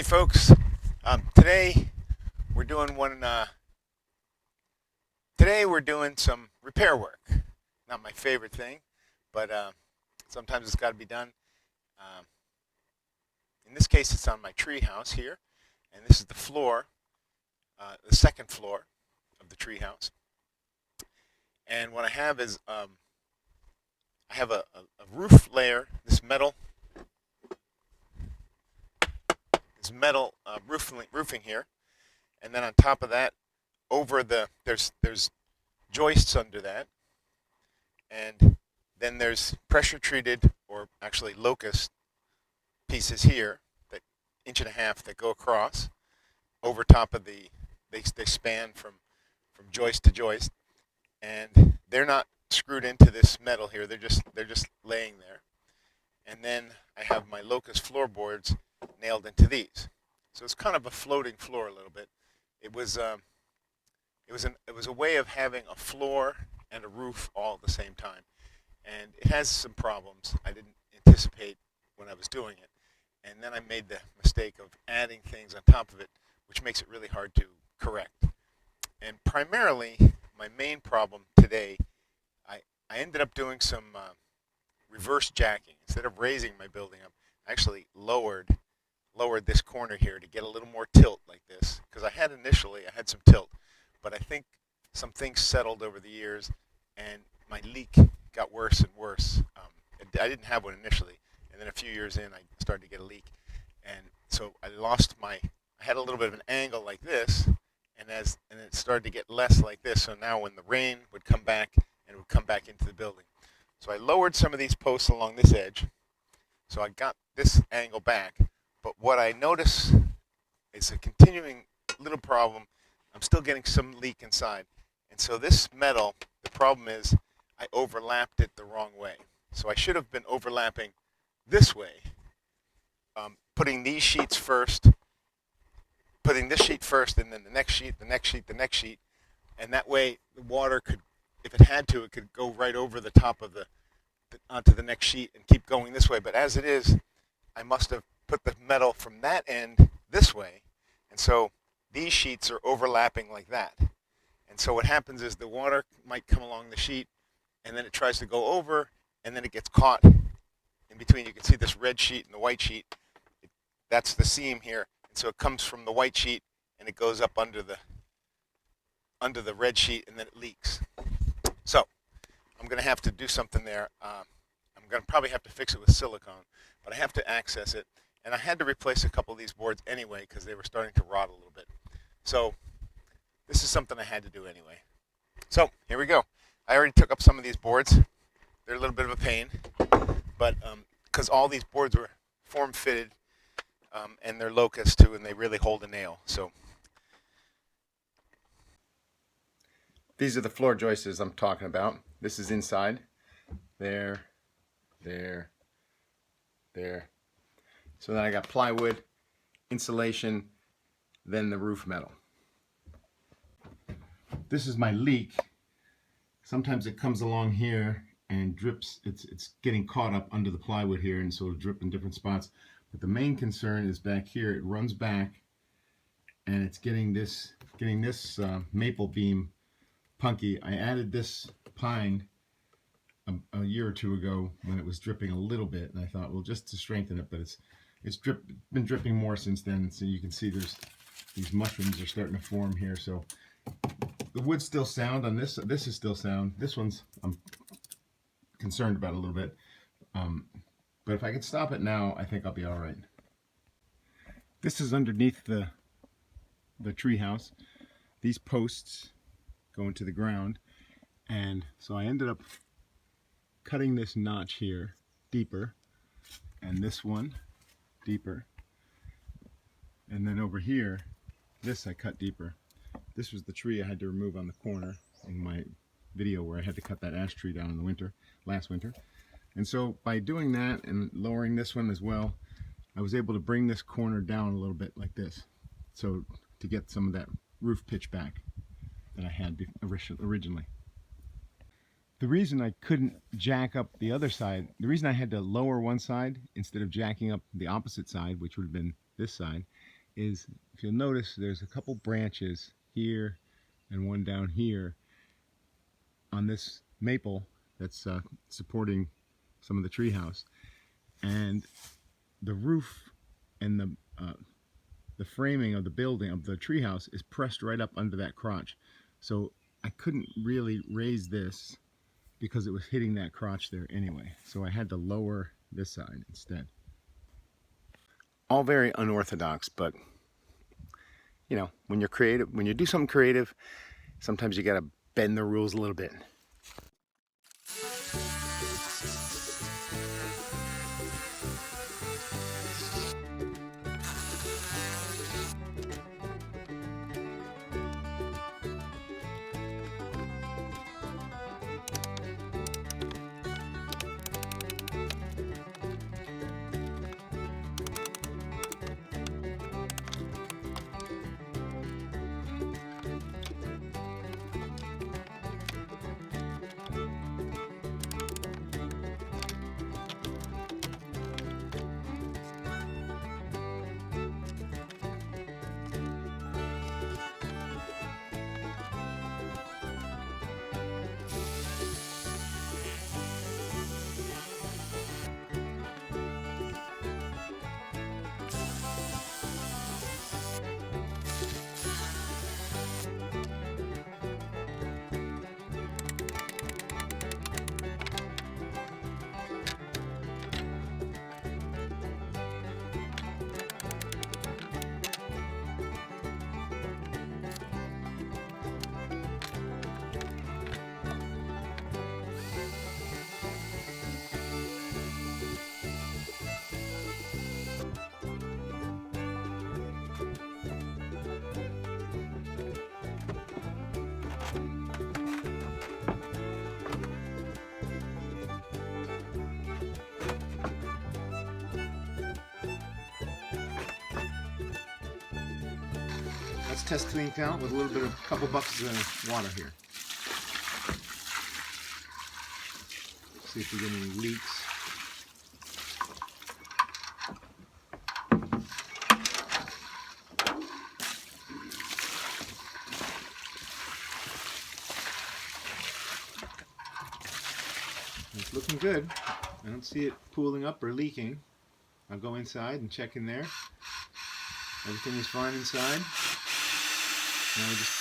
Howdy, folks. Today we're doing some repair work. Not my favorite thing, but sometimes it's got to be done. Um, in this case, it's on my tree house here, and this is the floor, the second floor of the tree house. And what I have is I have a roof layer, this metal roofing here, and then on top of that, there's joists under that, and then there's pressure treated, or actually locust pieces here, that inch and a half, that go across over top of they span from joist to joist, and they're not screwed into this metal here. They're just laying there. And then I have my locust floorboards nailed into these. So it's kind of a floating floor a little bit. It was a way of having a floor and a roof all at the same time, and it has some problems I didn't anticipate when I was doing it. And then I made the mistake of adding things on top of it, which makes it really hard to correct. And primarily, my main problem today, I ended up doing some reverse jacking. Instead of raising my building up, I actually lowered this corner here to get a little more tilt like this, because I had some tilt, but I think some things settled over the years, and my leak got worse and worse. I didn't have one initially, and then a few years in, I started to get a leak, and so I had a little bit of an angle like this, and it started to get less like this. So now when the rain would come back, and it would come back into the building. So I lowered some of these posts along this edge, so I got this angle back. But what I notice is a continuing little problem. I'm still getting some leak inside. And so this metal, the problem is I overlapped it the wrong way. So I should have been overlapping this way, putting these sheets first, putting this sheet first, and then the next sheet, the next sheet, the next sheet. And that way the water could, if it had to, it could go right over the top of onto the next sheet and keep going this way. But as it is, I must have put the metal from that end this way. And so these sheets are overlapping like that. And so what happens is the water might come along the sheet, and then it tries to go over, and then it gets caught in between. You can see this red sheet and the white sheet. That's the seam here. And so it comes from the white sheet, and it goes up under the red sheet, and then it leaks. So I'm going to have to do something there. I'm going to probably have to fix it with silicone, but I have to access it. And I had to replace a couple of these boards anyway because they were starting to rot a little bit. So this is something I had to do anyway. So here we go. I already took up some of these boards. They're a little bit of a pain, but because all these boards were form-fitted, and they're locust too, and they really hold a nail. So these are the floor joists I'm talking about. This is inside. There. So then I got plywood, insulation, then the roof metal. This is my leak. Sometimes it comes along here and drips. It's getting caught up under the plywood here, and so it'll drip in different spots. But the main concern is back here. It runs back, and it's getting this maple beam punky. I added this pine a year or two ago when it was dripping a little bit, and I thought, well, just to strengthen it, but it's been dripping more since then. So you can see these mushrooms are starting to form here. So the wood's still sound on this. This is still sound. This one's I'm concerned about a little bit, but if I can stop it now, I think I'll be all right. This is underneath the tree house. These posts go into the ground, and so I ended up cutting this notch here deeper, and this one deeper, and then over here this I cut deeper. This was the tree I had to remove on the corner in my video where I had to cut that ash tree down in the last winter. And so by doing that and lowering this one as well, I was able to bring this corner down a little bit like this, so to get some of that roof pitch back that I had originally. The reason I couldn't jack up the other side, the reason I had to lower one side instead of jacking up the opposite side, which would have been this side, is, if you'll notice, there's a couple branches here and one down here on this maple that's supporting some of the treehouse, and the roof and the framing of the building of the treehouse is pressed right up under that crotch. So I couldn't really raise this because it was hitting that crotch there anyway. So I had to lower this side instead. All very unorthodox, but you know, when you're creative, when you do something creative, sometimes you gotta bend the rules a little bit. Let's test things out with a little bit of a couple buckets of water here. See if we get any leaks. It's looking good. I don't see it pooling up or leaking. I'll go inside and check in there. Everything is fine inside. Now we just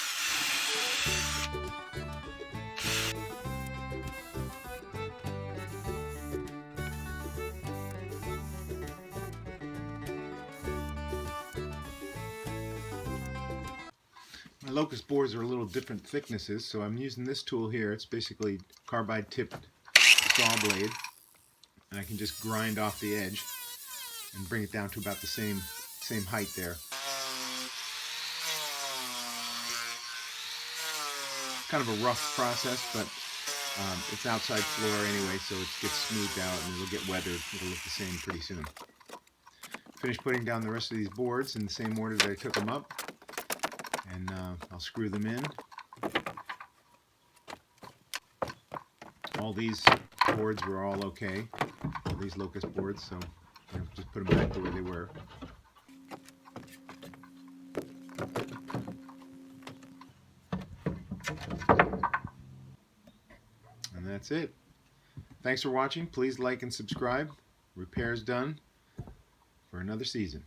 my locust boards are a little different thicknesses, so I'm using this tool here. It's basically carbide tipped saw blade, and I can just grind off the edge and bring it down to about the same height there. Kind of a rough process, but it's outside floor anyway, so it gets smoothed out and it'll get weathered. It'll look the same pretty soon. Finished putting down the rest of these boards in the same order that I took them up, and I'll screw them in. All these boards were all okay, all these locust boards, so just put them back the way they were. And that's it. Thanks for watching. Please like and subscribe. Repair's done for another season.